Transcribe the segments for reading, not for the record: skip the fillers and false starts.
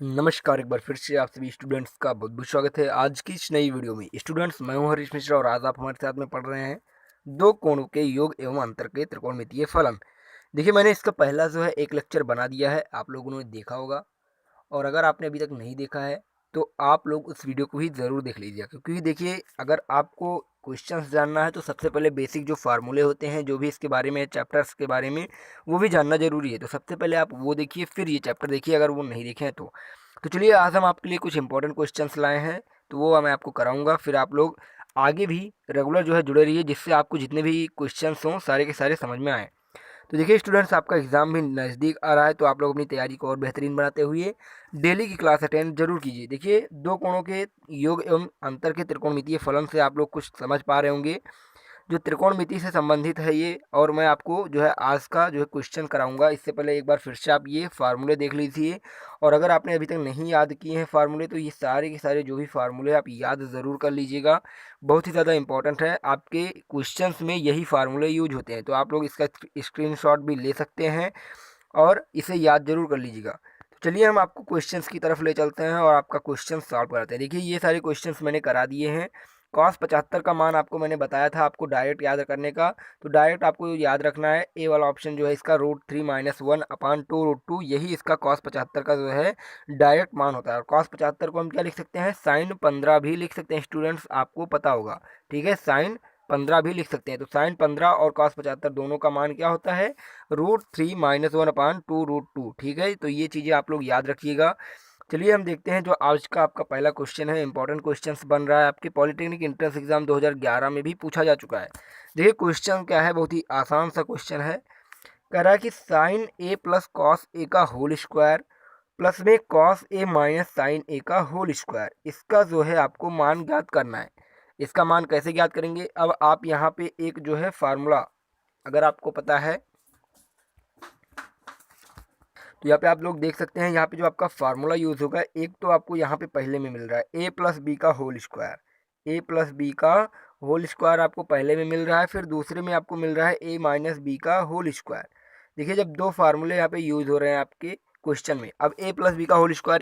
नमस्कार, एक बार फिर से आप सभी स्टूडेंट्स का बहुत बहुत स्वागत है आज की इस नई वीडियो में। स्टूडेंट्स, मैं हूं हरीश मिश्रा और आज आप हमारे साथ में पढ़ रहे हैं दो कोणों के योग एवं अंतर के त्रिकोणमितीय फलन। देखिए, मैंने इसका पहला जो है एक लेक्चर बना दिया है, आप लोगों ने देखा होगा। और अगर आपने अभी तक नहीं देखा है तो आप लोग उस वीडियो को ही ज़रूर देख लीजिएगा, क्योंकि देखिए, अगर आपको क्वेश्चंस जानना है तो सबसे पहले बेसिक जो फार्मूले होते हैं, जो भी इसके बारे में चैप्टर्स के बारे में, वो भी जानना ज़रूरी है। तो सबसे पहले आप वो देखिए, फिर ये चैप्टर देखिए अगर वो नहीं देखे हैं तो चलिए आज हम आपके लिए कुछ इंपॉर्टेंट क्वेश्चंस लाए हैं, तो वो मैं आपको कराऊंगा। फिर आप लोग आगे भी रेगुलर जो है जुड़े रहिए, जिससे आपको जितने भी क्वेश्चंस हों सारे के सारे समझ में आए। तो देखिए स्टूडेंट्स, आपका एग्ज़ाम भी नज़दीक आ रहा है, तो आप लोग अपनी तैयारी को और बेहतरीन बनाते हुए डेली की क्लास अटेंड जरूर कीजिए। देखिए, दो कोणों के योग एवं अंतर के त्रिकोणमितीय फलन से आप लोग कुछ समझ पा रहे होंगे, जो त्रिकोणमिति से संबंधित है ये। और मैं आपको जो है आज का जो है क्वेश्चन कराऊंगा। इससे पहले एक बार फिर से आप ये फार्मूले देख लीजिए, और अगर आपने अभी तक नहीं याद किए हैं फार्मूले, तो ये सारे के सारे जो भी फार्मूले आप याद ज़रूर कर लीजिएगा। बहुत ही ज़्यादा इंपॉर्टेंट है, आपके क्वेश्चंस में यही फार्मूले यूज होते हैं, तो आप लोग इसका स्क्रीनशॉट भी ले सकते हैं और इसे याद जरूर कर लीजिएगा। तो चलिए हम आपको क्वेश्चंस की तरफ ले चलते हैं और आपका क्वेश्चन सॉल्व कराते हैं। देखिए, ये सारे क्वेश्चंस मैंने करा दिए हैं। कॉस 75 का मान आपको मैंने बताया था आपको डायरेक्ट याद करने का, तो डायरेक्ट आपको याद रखना है ए वाला ऑप्शन जो है इसका √3 - 1/2√2, यही इसका कॉस 75 का जो है डायरेक्ट मान होता है। और कॉस 75 को हम क्या लिख सकते हैं, साइन 15 भी लिख सकते हैं। स्टूडेंट्स, आपको पता होगा, ठीक है, साइन 15 भी लिख सकते हैं। तो साइन 15 और कॉस 75 दोनों का मान क्या होता है, √3 - 1/2√2। ठीक है, तो ये चीज़ें आप लोग याद रखिएगा। चलिए हम देखते हैं जो आज का आपका पहला क्वेश्चन है। इंपॉर्टेंट क्वेश्चंस बन रहा है, आपके पॉलिटेक्निक एंट्रेंस एग्जाम 2011 में भी पूछा जा चुका है। देखिए क्वेश्चन क्या है, बहुत ही आसान सा क्वेश्चन है। कह रहा है कि साइन ए प्लस कॉस ए का होल स्क्वायर प्लस में कॉस ए माइनस साइन ए का होल स्क्वायर, इसका जो है आपको मान ज्ञात करना है। इसका मान कैसे ज्ञात करेंगे, अब आप यहाँ पे एक जो है फार्मूला अगर आपको पता है तो यहाँ पे आप लोग देख सकते हैं। यहाँ पे जो आपका फार्मूला यूज़ होगा, एक तो आपको यहाँ पे पहले में मिल रहा है ए प्लस बी का होल स्क्वायर। ए प्लस बी का होल स्क्वायर आपको पहले में मिल रहा है, फिर दूसरे में आपको मिल रहा है ए माइनस बी का होल स्क्वायर। देखिए, जब दो फार्मूले यहाँ पे यूज़ हो रहे हैं आपके क्वेश्चन में, अब ए प्लस बी का होल स्क्वायर,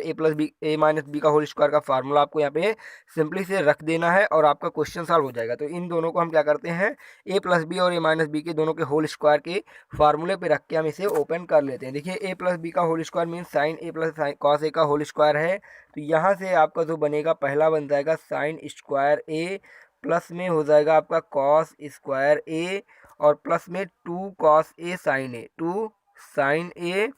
ए माइनस बी का होल स्क्वायर का फार्मूला आपको यहाँ पे सिंपली से रख देना है और आपका क्वेश्चन सॉल्व हो जाएगा। तो इन दोनों को हम क्या करते हैं, ए प्लस बी और ए माइनस बी के दोनों के होल स्क्वायर के फार्मूले पे रख के हम इसे ओपन कर लेते हैं। देखिए, ए प्लस बी का whole square mean sine A plus cos ए का होल स्क्वायर है, तो यहाँ से आपका जो बनेगा पहला बन जाएगा साइन स्क्वायर ए, प्लस में हो जाएगा आपका कॉस स्क्वायर ए, और प्लस में 2 cos A sign A, 2 sign A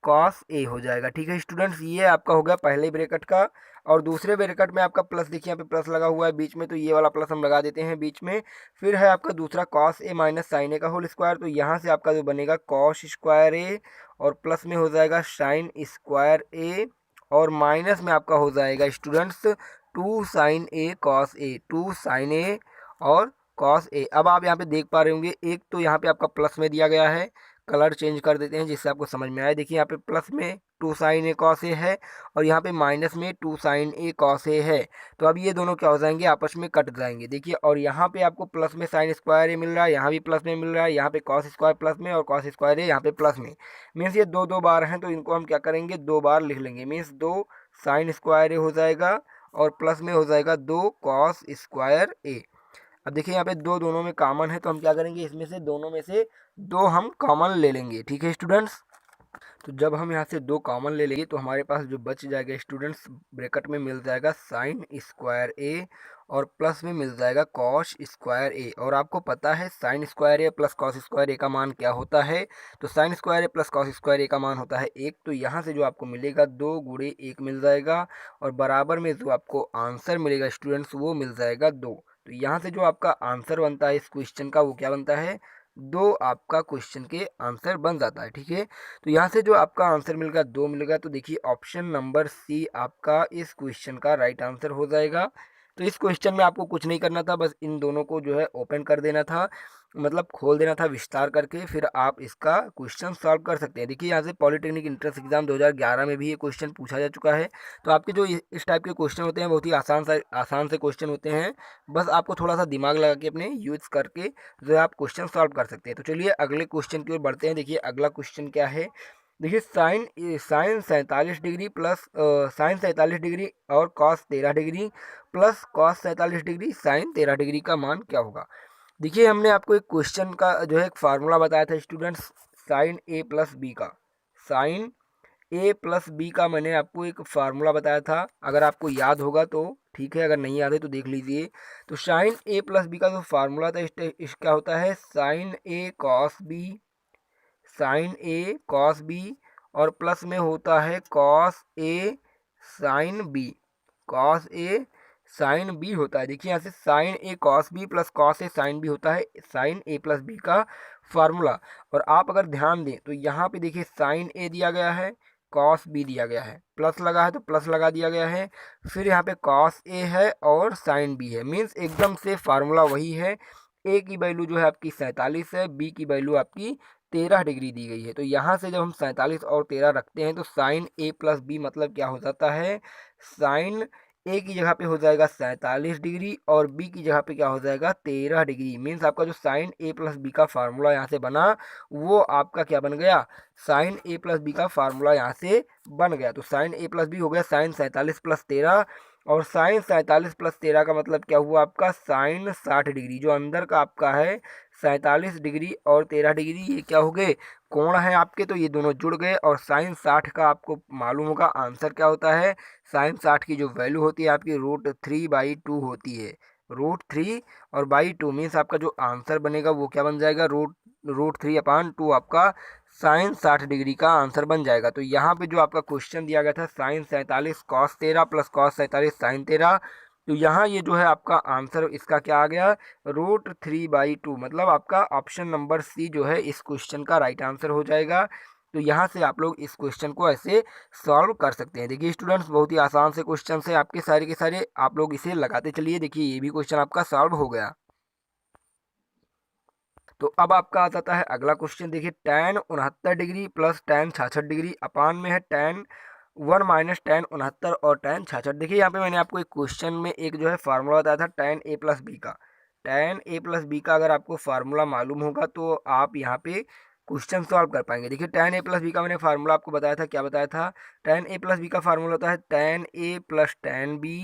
cos A हो जाएगा। ठीक है स्टूडेंट्स, ये आपका हो गया पहले ब्रैकेट का। और दूसरे ब्रैकेट में आपका प्लस, देखिए यहाँ पे प्लस लगा हुआ है बीच में, तो ये वाला प्लस हम लगा देते हैं बीच में। फिर है आपका दूसरा कॉस ए माइनस साइन ए का होल स्क्वायर, तो यहाँ से आपका जो बनेगा कॉस स्क्वायर ए, और प्लस में हो जाएगा साइन स्क्वायर ए, और माइनस में आपका हो जाएगा students 2 sign A cos A, 2 sign ए और कॉस ए। अब आप यहाँ पे देख पा रहे होंगे, एक तो यहाँ पे आपका प्लस में दिया गया है, कलर चेंज कर देते हैं जिससे आपको समझ में आए। देखिए, यहाँ पे प्लस में 2 साइन ए कॉस ए है, और यहाँ पे माइनस में 2 साइन ए कॉस ए है। तो अब ये दोनों क्या हो जाएंगे, आपस में कट जाएंगे। देखिए, और यहाँ पे आपको प्लस में साइन स्क्वायर ए मिल रहा है, यहाँ भी प्लस में मिल रहा है, यहाँ पे कॉस स्क्वायर प्लस में और कॉस स्क्वायर ए यहाँ पे प्लस में। मीन्स ये दो दो बार हैं, तो इनको हम क्या करेंगे, 2 बार लिख लेंगे। मीन्स 2 साइन स्क्वायर ए हो जाएगा, और प्लस में हो जाएगा 2 कॉस स्क्वायर ए। अब देखिए, यहाँ पे दो दोनों में कॉमन है, तो हम क्या करेंगे, इसमें से दोनों में से 2 हम कॉमन ले लेंगे। ठीक है स्टूडेंट्स, तो जब हम यहाँ से 2 कॉमन ले लेंगे तो हमारे पास जो बच जाएगा स्टूडेंट्स, ब्रैकेट में मिल जाएगा साइन स्क्वायर ए, और प्लस में मिल जाएगा कॉस स्क्वायर ए। और आपको पता है साइन स्क्वायर ए प्लस कॉस स्क्वायर ए का मान क्या होता है, तो साइन स्क्वायर ए प्लस कॉस स्क्वायर ए का मान होता है 1। तो यहाँ से जो आपको मिलेगा 2 गुणे 1 मिल जाएगा, और बराबर में जो आपको आंसर मिलेगा स्टूडेंट्स वो मिल जाएगा 2। तो यहाँ से जो आपका आंसर बनता है इस क्वेश्चन का, वो क्या बनता है, 2 आपका क्वेश्चन के आंसर बन जाता है। ठीक है, तो यहाँ से जो आपका आंसर मिलेगा 2 मिलेगा, तो देखिए ऑप्शन नंबर सी आपका इस क्वेश्चन का राइट आंसर हो जाएगा। तो इस क्वेश्चन में आपको कुछ नहीं करना था, बस इन दोनों को जो है ओपन कर देना था, मतलब खोल देना था विस्तार करके, फिर आप इसका क्वेश्चन सॉल्व कर सकते हैं। देखिए, यहाँ से पॉलिटेक्निक एंट्रेंस एग्जाम 2011 में भी ये क्वेश्चन पूछा जा चुका है। तो आपके जो इस टाइप के क्वेश्चन होते हैं बहुत ही आसान से क्वेश्चन होते हैं, बस आपको थोड़ा सा दिमाग लगा के अपने यूज करके जो है आप क्वेश्चन सॉल्व कर सकते हैं। तो चलिए अगले क्वेश्चन की ओर बढ़ते हैं। देखिए, अगला क्वेश्चन क्या है, देखिए sine 47 degree plus sine 47 degree और cos 13 degree plus cos 47 degree sine 13 degree का मान क्या होगा। देखिए हमने आपको एक क्वेश्चन का जो है एक फार्मूला बताया था students, sign A plus B का। साइन ए प्लस बी का मैंने आपको एक फार्मूला बताया था, अगर आपको याद होगा तो ठीक है, अगर नहीं याद है तो देख लीजिए। तो साइन ए प्लस बी का जो फार्मूला था इसका होता है sine A cos B, sign A cos B और प्लस में होता है cos A sine B, cos A sine B होता है। देखिए यहाँ से sign A cos B plus cos A sine B होता है साइन ए प्लस बी का फार्मूला। और आप अगर ध्यान दें तो यहाँ पे देखिए साइन ए दिया गया है, कॉस बी दिया गया है, प्लस लगा है तो प्लस लगा दिया गया है, फिर यहाँ पे कॉस ए है और साइन बी है, मीन्स एकदम से फार्मूला वही है। ए की वैल्यू जो है आपकी 47 है, बी की वैल्यू आपकी 13 डिग्री दी गई है। तो यहाँ से जब हम 47 और 13 रखते हैं तो साइन ए प्लस बी मतलब क्या हो जाता है, साइन ए की जगह पे हो जाएगा 47 डिग्री और बी की जगह पे क्या हो जाएगा 13 डिग्री। मीन्स आपका जो साइन ए प्लस बी का फार्मूला यहाँ से बना वो आपका क्या बन गया, साइन ए प्लस बी का फार्मूला यहाँ से बन गया। तो साइन ए प्लस बी हो गया साइन 47 प्लस 13 और साइन 47 प्लस 13 का मतलब क्या हुआ आपका साइन 60 डिग्री। जो अंदर का आपका है 47 डिग्री और 13 डिग्री, ये क्या हो गए, कोण है आपके, तो ये दोनों जुड़ गए। और साइन 60 का आपको मालूम होगा आंसर क्या होता है, साइन 60 की जो वैल्यू होती है आपकी √3/2 होती है। √3 और बाई 2 मीन्स आपका जो आंसर बनेगा वो क्या बन जाएगा, √3/2 आपका साइन 60 डिग्री का आंसर बन जाएगा। तो यहाँ पे जो आपका क्वेश्चन दिया गया था sine 47 cos 13 plus cos 47 sine 13, तो यहाँ ये जो है आपका आंसर इसका क्या आ गया, √3/2, मतलब आपका ऑप्शन नंबर सी जो है इस क्वेश्चन का राइट आंसर हो जाएगा। तो यहाँ से आप लोग इस क्वेश्चन को ऐसे सॉल्व कर सकते हैं। देखिए स्टूडेंट्स बहुत ही आसान से क्वेश्चन है आपके सारे के सारे, आप लोग इसे लगाते चलिए। देखिए ये भी क्वेश्चन आपका सॉल्व हो गया। तो अब आपका आ जाता है अगला क्वेश्चन। देखिए tan 69 degree plus tan 66 degree upon में है tan 1 माइनस tan 69 और tan 66। देखिए यहाँ पे मैंने आपको एक क्वेश्चन में एक जो है फार्मूला बताया था tan a प्लस बी का। tan a प्लस बी का अगर आपको फार्मूला मालूम होगा तो आप यहाँ पे क्वेश्चन सॉल्व कर पाएंगे। देखिए tan a प्लस बी का मैंने फार्मूला आपको बताया था, क्या बताया था, tan a प्लस बी का फार्मूला होता है tan a plus tan b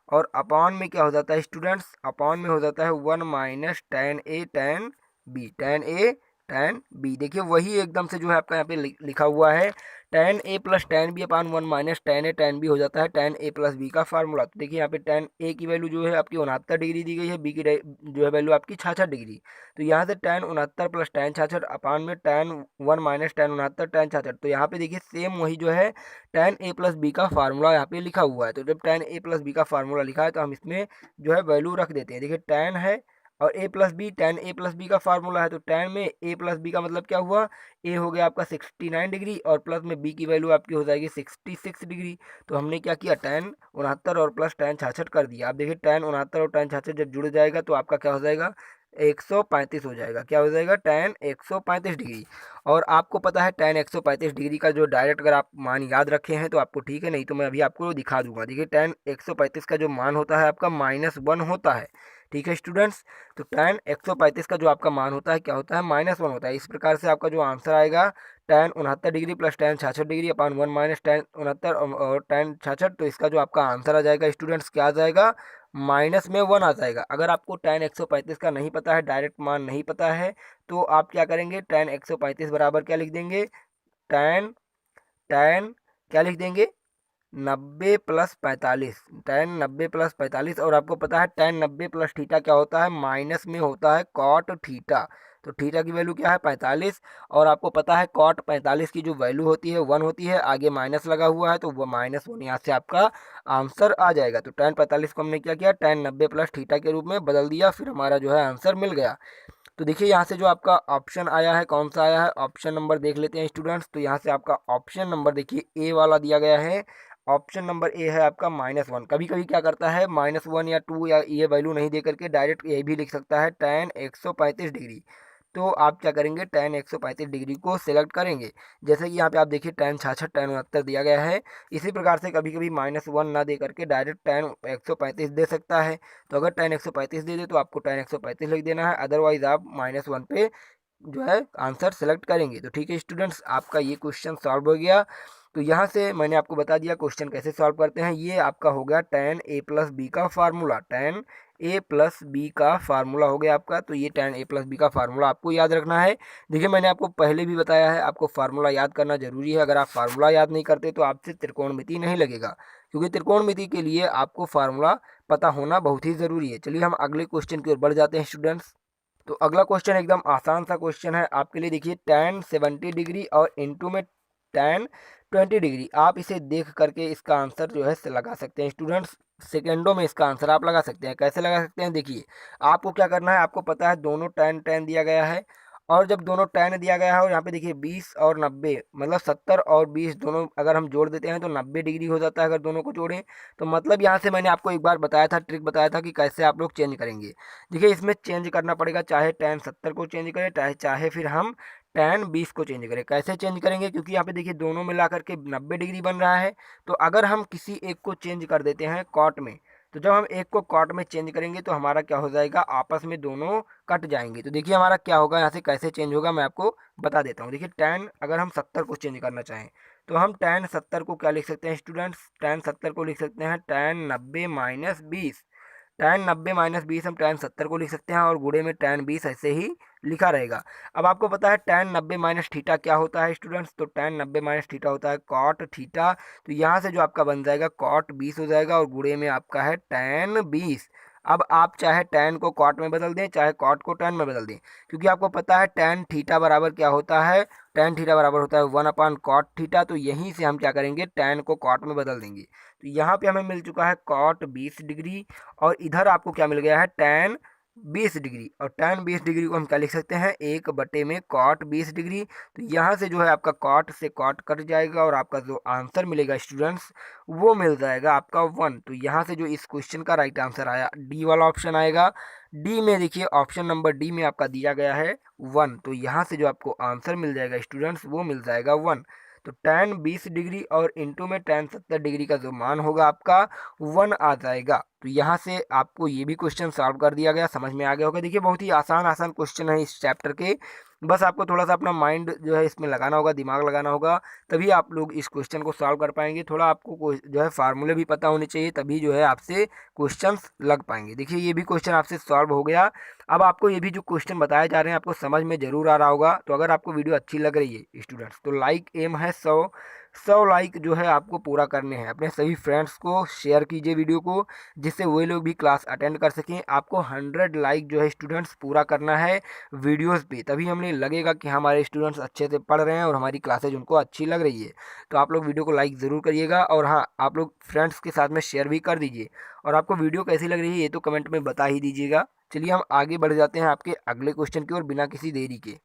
और अपान में क्या हो जाता है स्टूडेंट्स, अपान में हो जाता है 1 minus tan a tan B, tan A tan B. देखिए वही एकदम से जो है आपका यहाँ पे लिखा हुआ है tan A plus tan B upon 1 minus tan A tan B हो जाता है tan ए प्लस बी का फार्मूला। तो देखिए यहाँ पे tan ए की वैल्यू जो है आपकी 69 डिग्री दी गई है, बी की जो है वैल्यू आपकी 66 डिग्री। तो यहाँ से tan 69 प्लस tan 66 अपान में tan 1 माइनस tan 69 tan 66। तो यहाँ पे देखिए सेम वही जो है tan ए प्लस बी का फार्मूला यहाँ पे लिखा हुआ है। तो जब tan ए प्लस बी का फार्मूला लिखा है तो हम इसमें जो है वैल्यू रख देते हैं। देखिए tan है और ए प्लस बी, tan ए प्लस बी का फार्मूला है तो tan में ए प्लस बी का मतलब क्या हुआ, ए हो गया आपका 69 डिग्री और प्लस में बी की वैल्यू आपकी हो जाएगी 66 डिग्री। तो हमने क्या किया, tan 69 और प्लस tan 66 कर दिया। आप देखिए tan 69 और tan 66 जब जुड़ जाएगा तो आपका क्या हो जाएगा, 135 हो जाएगा। क्या हो जाएगा, tan 135 डिग्री। और आपको पता है tan 135 डिग्री का जो डायरेक्ट अगर आप मान याद रखे हैं तो आपको ठीक है, नहीं तो मैं अभी आपको दिखा दूंगा। देखिए tan 135 का जो मान होता है आपका -1 होता है। ठीक है स्टूडेंट्स, तो tan 135 का जो आपका मान होता है क्या होता है, -1 होता है। इस प्रकार से आपका जो आंसर आएगा tan 69 degree plus tan 66 degree upon 1 minus tan 69 और tan 66। तो इसका जो आपका आंसर आ जाएगा स्टूडेंट्स क्या आ जाएगा, -1 आ जाएगा। अगर आपको tan 135 का नहीं पता है, डायरेक्ट मान नहीं पता है, तो आप क्या करेंगे, tan 135 बराबर क्या लिख देंगे, tan tan क्या लिख देंगे, 90 + 45, tan 90 + 45। और आपको पता है tan 90 प्लस थीटा क्या होता है, माइनस में होता है cot थीटा। तो थीटा की वैल्यू क्या है 45 और आपको पता है cot 45 की जो वैल्यू होती है 1 होती है, आगे माइनस लगा हुआ है तो वो -1 यहाँ से आपका आंसर आ जाएगा। तो tan 45 को हमने क्या किया, tan 90 प्लस थीटा के रूप में बदल दिया, फिर हमारा जो है आंसर मिल गया। तो देखिए यहाँ से जो आपका ऑप्शन आया है, कौन सा आया है, ऑप्शन नंबर देख लेते हैं स्टूडेंट्स। तो यहाँ से आपका ऑप्शन नंबर देखिए ए वाला दिया गया है। ऑप्शन नंबर ए है आपका -1। कभी कभी क्या करता है, -1 या 2 या ये वैल्यू नहीं दे करके डायरेक्ट ए भी लिख सकता है, tan 135 डिग्री। तो आप क्या करेंगे, tan 135 डिग्री को सिलेक्ट करेंगे। जैसे कि यहाँ पे आप देखिए tan 66 tan 69 दिया गया है। इसी प्रकार से कभी कभी -1 ना दे करके डायरेक्ट tan 135 दे सकता है। तो अगर tan 135 दे दे तो आपको tan 135 लिख देना है, अदरवाइज आप -1 पे जो है आंसर सेलेक्ट करेंगे। तो ठीक है स्टूडेंट्स, आपका ये क्वेश्चन सॉल्व हो गया। तो यहाँ से मैंने आपको बता दिया क्वेश्चन कैसे सॉल्व करते हैं। ये आपका हो गया tan a प्लस बी का formula, tan a plus B का फार्मूला हो गया आपका। तो ये tan a प्लस बी का फार्मूला आपको याद रखना है। देखिए मैंने आपको पहले भी बताया है, आपको फार्मूला याद करना जरूरी है। अगर आप फार्मूला याद नहीं करते तो आपसे त्रिकोणमिति नहीं लगेगा, क्योंकि त्रिकोणमिति के लिए आपको फार्मूला पता होना बहुत ही ज़रूरी है। चलिए हम अगले क्वेश्चन की ओर बढ़ जाते हैं स्टूडेंट्स। तो अगला क्वेश्चन एकदम आसान सा क्वेश्चन है आपके लिए। देखिए tan 70 डिग्री और इनटू में tan 20 डिग्री, आप इसे देख करके इसका आंसर जो है लगा सकते हैं स्टूडेंट्स। सेकेंडों में इसका आंसर आप लगा सकते हैं। कैसे लगा सकते हैं, देखिए आपको क्या करना है, आपको पता है दोनों tan tan दिया गया है, और जब दोनों tan दिया गया है और यहाँ पे देखिए 20 और 90, मतलब 70 और 20 दोनों अगर हम जोड़ देते हैं तो 90 डिग्री हो जाता है अगर दोनों को जोड़ें। तो मतलब यहाँ से मैंने आपको एक बार बताया था, ट्रिक बताया था कि कैसे आप लोग चेंज करेंगे। देखिए इसमें चेंज करना पड़ेगा, चाहे tan 70 को चेंज करें, चाहे फिर हम tan 20 को चेंज करें। कैसे चेंज करेंगे, क्योंकि यहाँ पे देखिए दोनों मिला करके 90 डिग्री बन रहा है। तो अगर हम किसी एक को चेंज कर देते हैं कॉट में, तो जब हम एक को कॉट में चेंज करेंगे तो हमारा क्या हो जाएगा, आपस में दोनों कट जाएंगे। तो देखिए हमारा क्या होगा, यहाँ से कैसे चेंज होगा मैं आपको बता देता हूँ। देखिए tan अगर हम 70 को चेंज करना चाहें तो हम tan 70 को क्या लिख सकते हैं स्टूडेंट्स, tan 70 को लिख सकते हैं tan 90 माइनस 20। tan 90 माइनस 20 हम tan 70 को लिख सकते हैं, और गुणे में tan 20 ऐसे ही लिखा रहेगा। अब आपको पता है tan 90 माइनस थीटा क्या होता है स्टूडेंट्स, तो tan 90 माइनस थीटा होता है कॉट थीटा। तो यहाँ से जो आपका बन जाएगा कॉट 20 हो जाएगा, और गुणे में आपका है tan 20। अब आप चाहे tan को कॉट में बदल दें, चाहे कॉट को tan में बदल दें, क्योंकि आपको पता है tan थीटा बराबर क्या होता है, tan थीटा बराबर होता है 1/cot थीटा। तो यहीं से हम क्या करेंगे, tan को कॉट में बदल देंगे। तो यहाँ पे हमें मिल चुका है कॉट 20 डिग्री, और इधर आपको क्या मिल गया है, tan 20 डिग्री। और tan 20 डिग्री को हम क्या लिख सकते हैं, 1 में cot 20 डिग्री। तो यहाँ से जो है आपका cot से cot कट जाएगा, और आपका जो आंसर मिलेगा स्टूडेंट्स वो मिल जाएगा आपका 1। तो यहाँ से जो इस क्वेश्चन का राइट आंसर आया, डी वाला ऑप्शन आएगा। डी में देखिए ऑप्शन नंबर डी में आपका दिया गया है 1। तो यहाँ से जो आपको आंसर मिल जाएगा स्टूडेंट्स वो मिल जाएगा 1। तो tan 20 डिग्री और इंटू में tan 70 डिग्री का जो मान होगा आपका 1 आ जाएगा। तो यहाँ से आपको ये भी क्वेश्चन सॉल्व कर दिया गया, समझ में आ गया होगा। देखिए बहुत ही आसान आसान क्वेश्चन है इस चैप्टर के, बस आपको थोड़ा सा अपना माइंड जो है इसमें लगाना होगा, दिमाग लगाना होगा, तभी आप लोग इस क्वेश्चन को सॉल्व कर पाएंगे। थोड़ा आपको जो है फार्मूले भी पता होने चाहिए, तभी जो है आपसे क्वेश्चंस लग पाएंगे। देखिए ये भी क्वेश्चन आपसे सॉल्व हो गया। अब आपको ये भी जो क्वेश्चन बताए जा रहे हैं आपको समझ में जरूर आ रहा होगा। तो अगर आपको वीडियो अच्छी लग रही है स्टूडेंट्स, तो लाइक एम है 100 लाइक जो है आपको पूरा करने हैं। अपने सभी फ्रेंड्स को शेयर कीजिए वीडियो को, जिससे वो लोग भी क्लास अटेंड कर सकें। आपको 100 लाइक जो है स्टूडेंट्स पूरा करना है वीडियोस पे, तभी हमें लगेगा कि हमारे स्टूडेंट्स अच्छे से पढ़ रहे हैं और हमारी क्लासेज उनको अच्छी लग रही है। तो आप लोग वीडियो को लाइक ज़रूर करिएगा, और हाँ आप लोग फ्रेंड्स के साथ में शेयर भी कर दीजिए। और आपको वीडियो कैसी लग रही है ये तो कमेंट में बता ही दीजिएगा। चलिए हम आगे बढ़ जाते हैं आपके अगले क्वेश्चन की ओर बिना किसी देरी के।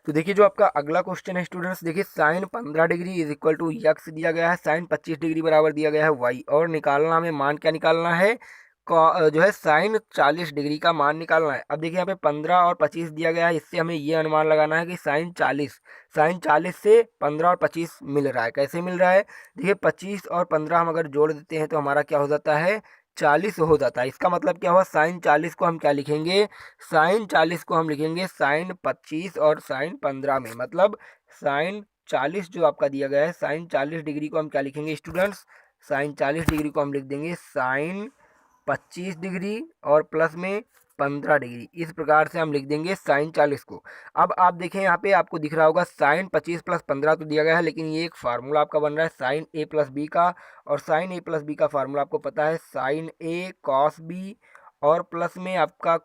तो देखिए जो आपका अगला क्वेश्चन है स्टूडेंट्स, देखिए sine 15 degree is equal to x दिया गया है, साइन 25 डिग्री बराबर दिया गया है वाई, और निकालना हमें मान क्या निकालना है, जो है साइन 40 डिग्री का मान निकालना है। अब देखिए यहाँ पे 15 और 25 दिया गया है, इससे हमें ये अनुमान लगाना है कि साइन 40 से 15 और 25 मिल रहा है। कैसे मिल रहा है, देखिए 25 और 15 हम अगर जोड़ देते हैं तो हमारा क्या हो जाता है, 40 हो जाता है। इसका मतलब क्या हुआ, साइन 40 को हम क्या लिखेंगे, साइन 40 को हम लिखेंगे साइन 25 और साइन 15 में, मतलब साइन 40 जो आपका दिया गया है, साइन 40 डिग्री को हम क्या लिखेंगे स्टूडेंट्स, साइन 40 डिग्री को हम लिख देंगे साइन 25 डिग्री और प्लस में 15 डिग्री। इस प्रकार से हम लिख देंगे साइन 40 को। अब आप देखें यहाँ पे आपको दिख रहा होगा साइन 25 प्लस 15 तो दिया गया है, लेकिन ये एक फार्मूला आपका बन रहा है साइन ए प्लस बी का, और साइन ए प्लस बी का फार्मूला आपको पता है साइन ए कॉस बी, और प्लस में आपका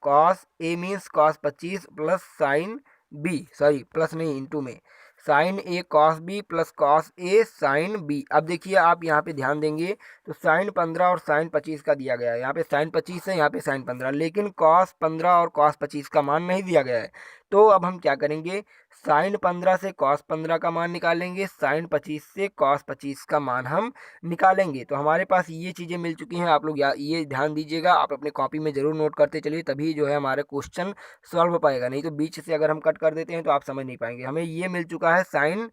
cos A means cos 25 plus sine B, sorry plus नहीं इंटू में, sine A cos B plus cos A sine B. अब देखिए आप यहाँ पे ध्यान देंगे तो साइन 15 और साइन 25 का दिया गया है, यहाँ पे साइन 25 है, यहाँ पे साइन 15, लेकिन कॉस 15 और कॉस 25 का मान नहीं दिया गया है। तो अब हम क्या करेंगे, साइन 15 से कॉस 15 का मान निकालेंगे, साइन 25 से कॉस 25 का मान हम निकालेंगे। तो हमारे पास ये चीज़ें मिल चुकी हैं। आप लोग ये ध्यान दीजिएगा, आप अपने कॉपी में ज़रूर नोट करते चलिए, तभी जो है हमारा क्वेश्चन सॉल्व हो पाएगा। नहीं तो बीच से अगर हम कट कर देते हैं तो आप समझ नहीं पाएंगे। हमें ये मिल चुका है साइन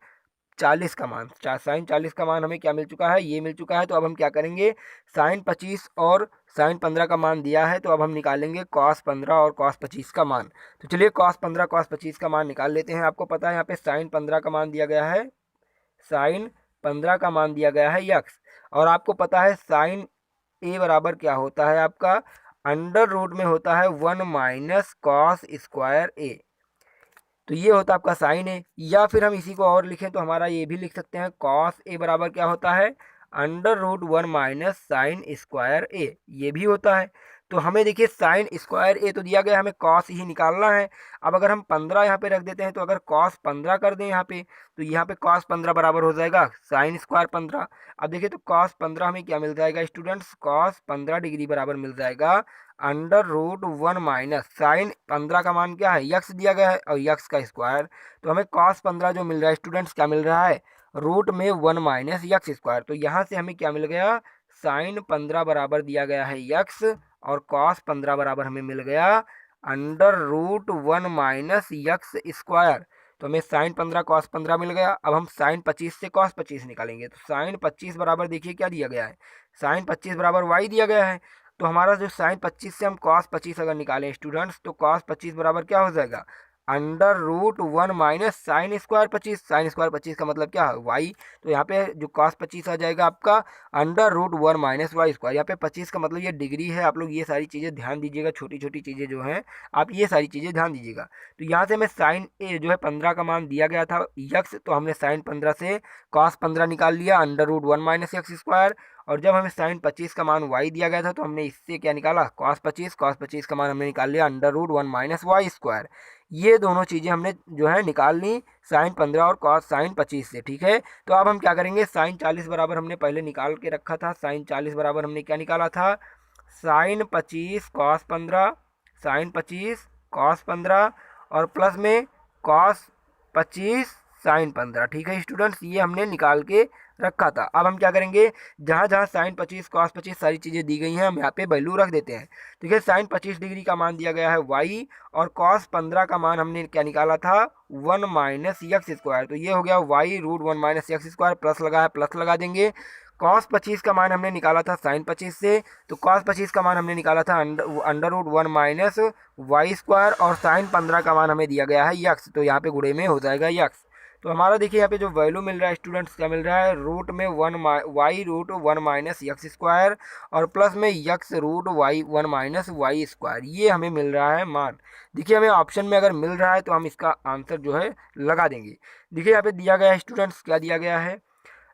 40 का मान, साइन 40 का मान हमें क्या मिल चुका है, ये मिल चुका है। तो अब हम क्या करेंगे, साइन 25 और साइन 15 का मान दिया है, तो अब हम निकालेंगे कॉस 15 और कॉस 25 का मान। तो चलिए कॉस 15 कॉस 25 का मान निकाल लेते हैं। आपको पता है यहाँ पे साइन 15 का मान दिया गया है, साइन 15 का मान दिया गया है यक्स, और आपको पता है साइन ए बराबर क्या होता है आपका, अंडर रूट में होता है 1 माइनस कॉस स्क्वायर ए। तो ये होता है आपका साइन ए, या फिर हम इसी को और लिखें तो हमारा ये भी लिख सकते हैं कॉस ए बराबर क्या होता है, under root 1 minus sine square A, ये भी होता है। तो हमें देखिए साइन स्क्वायर ए तो दिया गया, हमें कॉस ही निकालना है। अब अगर हम 15 यहाँ पे रख देते हैं, तो अगर कॉस 15 कर दें यहाँ पे, तो यहाँ पे कॉस 15 बराबर हो जाएगा साइन स्क्वायर 15। अब देखिए तो कॉस 15 हमें क्या मिल जाएगा स्टूडेंट्स, कॉस 15 डिग्री बराबर मिल जाएगा अंडर रूट 1 माइनस साइन 15 का मान क्या है, यक्स दिया गया है और यक्स का स्क्वायर। तो हमें कॉस 15 जो मिल रहा है स्टूडेंट्स, क्या मिल रहा है, रूट में 1 माइनस यक्स स्क्वायर। तो यहाँ से हमें क्या मिल गया, साइन 15 बराबर दिया गया है यक्स, और कॉस 15 बराबर हमें मिल गया under root 1 minus x square. तो हमें साइन 15 कॉस 15 मिल गया। अब हम साइन 25 से कॉस 25 निकालेंगे, तो साइन 25 बराबर देखिए क्या दिया गया है, साइन 25 बराबर वाई दिया गया है। तो हमारा जो साइन 25 से हम कॉस 25 अगर निकालें स्टूडेंट्स, तो कॉस 25 बराबर क्या हो जाएगा, under root 1 minus sine square 25। Sine square 25 का मतलब क्या है, वाई। तो यहाँ पे जो कॉस 25 आ जाएगा आपका under root 1 minus Y square. यहाँ पे 25 का मतलब ये डिग्री है। आप लोग ये सारी चीज़ें ध्यान दीजिएगा, छोटी छोटी चीज़ें जो हैं आप ये सारी चीज़ें ध्यान दीजिएगा। तो यहाँ से हमें साइन ए जो है 15 का मान दिया गया था यक्स, तो हमने साइन 15 से कॉस 15 निकाल लिया under root 1 minus x square. और जब हमें साइन 25 का मान वाई दिया गया था, तो हमने इससे क्या निकाला, कॉस 25। कॉस 25 का मान हमने निकाल लिया under root 1 minus Y square. ये दोनों चीज़ें हमने जो है निकाल ली साइन 15 और कॉस साइन 25 से, ठीक है। तो अब हम क्या करेंगे, साइन 40 बराबर हमने पहले निकाल के रखा था, साइन 40 बराबर हमने क्या निकाला था, साइन 25 कॉस 15, साइन 25 कॉस 15 और प्लस में कॉस 25 साइन 15, ठीक है स्टूडेंट्स, ये हमने निकाल के रखा था। अब हम क्या करेंगे, जहाँ जहाँ साइन 25 कॉस 25 सारी चीज़ें दी गई हैं, हम यहाँ पे वैल्यू रख देते हैं। ठीक है, साइन 25 डिग्री का मान दिया गया है वाई, और कॉस 15 का मान हमने क्या निकाला था, 1 माइनस यक्स स्क्वायर। तो ये हो गया y root 1 minus x square, plus लगा है प्लस लगा देंगे। कॉस 25 का मान हमने निकाला था साइन 25 से, तो कॉस 25 का मान हमने निकाला था under root 1 minus Y square, और साइन 15 का मान हमें दिया गया है यक्स, तो यहाँ पे गुणे में हो जाएगा यक्स। तो हमारा देखिए यहाँ पे जो वैल्यू मिल रहा है स्टूडेंट्स, क्या मिल रहा है, रूट में Y root 1 minus x square, और प्लस में x root y 1 minus Y square, ये हमें मिल रहा है मान। देखिए हमें ऑप्शन में अगर मिल रहा है तो हम इसका आंसर जो है लगा देंगे। देखिए यहाँ पे दिया गया है स्टूडेंट्स, क्या दिया गया है,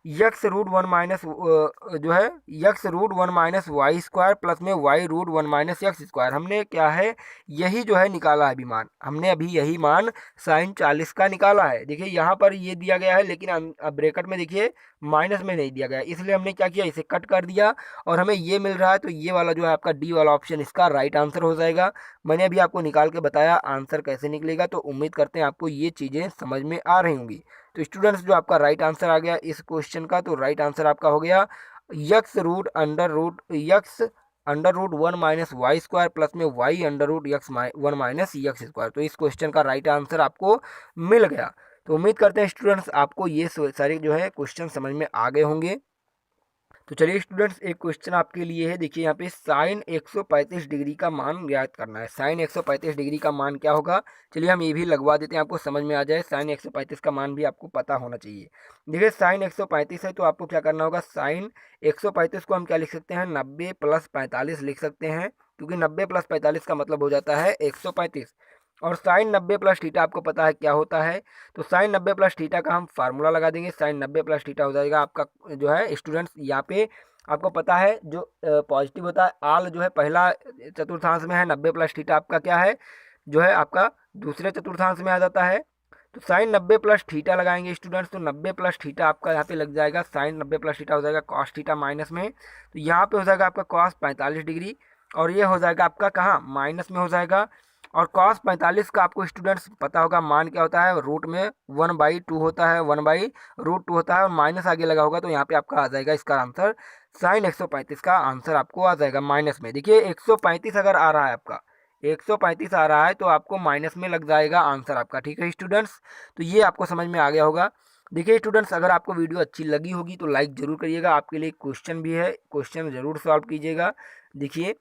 यक्स रूट 1 माइनस जो है x root 1 minus Y square, plus में Y root 1 minus x square. हमने क्या है, यही जो है निकाला है अभी मान, हमने अभी यही मान साइन 40 का निकाला है। देखिए यहाँ पर ये दिया गया है, लेकिन ब्रैकेट में देखिए माइनस में नहीं दिया गया, इसलिए हमने क्या किया, इसे कट कर दिया और हमें ये मिल रहा है। तो ये वाला जो है आपका डी वाला ऑप्शन इसका राइट आंसर हो जाएगा। मैंने अभी आपको निकाल के बताया आंसर कैसे निकलेगा, तो उम्मीद करते हैं आपको ये चीज़ें समझ में आ रही होंगी। तो स्टूडेंट्स जो आपका राइट आंसर आ गया इस क्वेश्चन का, तो राइट आंसर आपका हो गया x under root 1 minus Y square, plus में Y under root x 1 minus x square. तो इस क्वेश्चन का राइट आंसर आपको मिल गया। तो उम्मीद करते हैं स्टूडेंट्स आपको ये सारे जो है क्वेश्चन समझ में आ गए होंगे। तो चलिए स्टूडेंट्स एक क्वेश्चन आपके लिए है। देखिए यहाँ पे साइन 135 डिग्री का मान ज्ञात करना है। साइन 135 डिग्री का मान क्या होगा, चलिए हम ये भी लगवा देते हैं, आपको समझ में आ जाए। साइन 135 का मान भी आपको पता होना चाहिए। देखिए साइन 135 है, तो आपको क्या करना होगा, साइन 135 को हम क्या लिख सकते हैं, 90 प्लस 45 लिख सकते हैं, क्योंकि 90 प्लस 45 का मतलब हो जाता है 135। और साइन 90 प्लस थीटा आपको पता है क्या होता है, तो साइन 90 प्लस थीटा का हम फार्मूला लगा देंगे। साइन 90 प्लस थीटा हो जाएगा आपका जो है स्टूडेंट्स, यहाँ पे आपको पता है जो पॉजिटिव होता है आल जो है पहला चतुर्थांश में है, 90 प्लस थीटा आपका क्या है, जो है आपका दूसरे चतुर्थांश में आ जाता है। तो साइन 90 प्लस थीटा लगाएंगे स्टूडेंट्स, तो 90 प्लस थीटा आपका यहाँ पे लग जाएगा, साइन 90 प्लस थीटा हो जाएगा कॉस थीटा माइनस में, तो यहाँ पे हो जाएगा आपका कॉस 45 डिग्री, और ये हो जाएगा आपका कहाँ, माइनस में हो जाएगा। और कॉस 45 का आपको स्टूडेंट्स पता होगा मान क्या होता है, रूट में 1/2 होता है, 1/√2 होता है, और माइनस आगे लगा होगा, तो यहाँ पे आपका आ जाएगा इसका आंसर साइन 135 का आंसर आपको आ जाएगा माइनस में। देखिए 135 अगर आ रहा है आपका, 135 आ रहा है तो आपको माइनस में लग जाएगा आंसर आपका, ठीक है स्टूडेंट्स। तो ये आपको समझ में आ गया होगा। देखिए स्टूडेंट्स, अगर आपको वीडियो अच्छी लगी होगी तो लाइक ज़रूर करिएगा। आपके लिए क्वेश्चन भी है, क्वेश्चन ज़रूर सॉल्व कीजिएगा। देखिए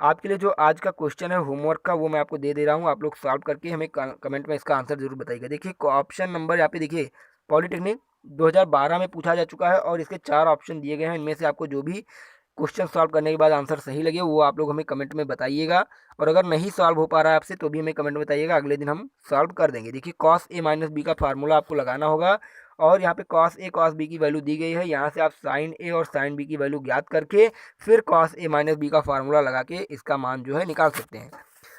आपके लिए जो आज का क्वेश्चन है होमवर्क का, वो मैं आपको दे रहा हूँ। आप लोग सॉल्व करके हमें कमेंट में इसका आंसर जरूर बताइएगा। देखिए ऑप्शन नंबर यहाँ पे देखिए, पॉलिटेक्निक 2012 में पूछा जा चुका है और इसके 4 ऑप्शन दिए गए हैं। इनमें से आपको जो भी क्वेश्चन सॉल्व करने के बाद आंसर सही लगे वो आप लोग हमें कमेंट में बताइएगा। और अगर नहीं सॉल्व हो पा रहा है आपसे तो भी हमें कमेंट में बताइएगा, अगले दिन हम सॉल्व कर देंगे। देखिए कॉस ए माइनस बी का फार्मूला आपको लगाना होगा और यहाँ पे कॉस ए कॉस बी की वैल्यू दी गई है। यहाँ से आप साइन ए और साइन बी की वैल्यू ज्ञात करके फिर कॉस ए माइनस बी का फार्मूला लगा के इसका मान जो है निकाल सकते हैं।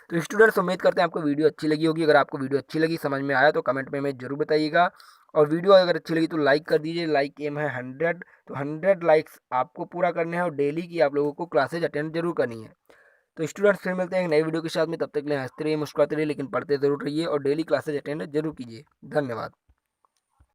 तो स्टूडेंट्स, उम्मीद करते हैं आपको वीडियो अच्छी लगी होगी। अगर आपको वीडियो अच्छी लगी, समझ में आया, तो कमेंट में हमें जरूर बताइएगा। और वीडियो अगर अच्छी लगी तो लाइक कर दीजिए। लाइक एम है 100, तो 100 लाइक्स आपको पूरा करने हैं और डेली की आप लोगों को क्लासेज अटेंड जरूर करनी है। तो स्टूडेंट्स, फिर मिलते हैं एक नई वीडियो के साथ में। तब तक के लिए हंसते रहिए, मुस्कुराते रहिए, लेकिन पढ़ते जरूर रहिए और डेली क्लासेज अटेंड जरूर कीजिए। धन्यवाद।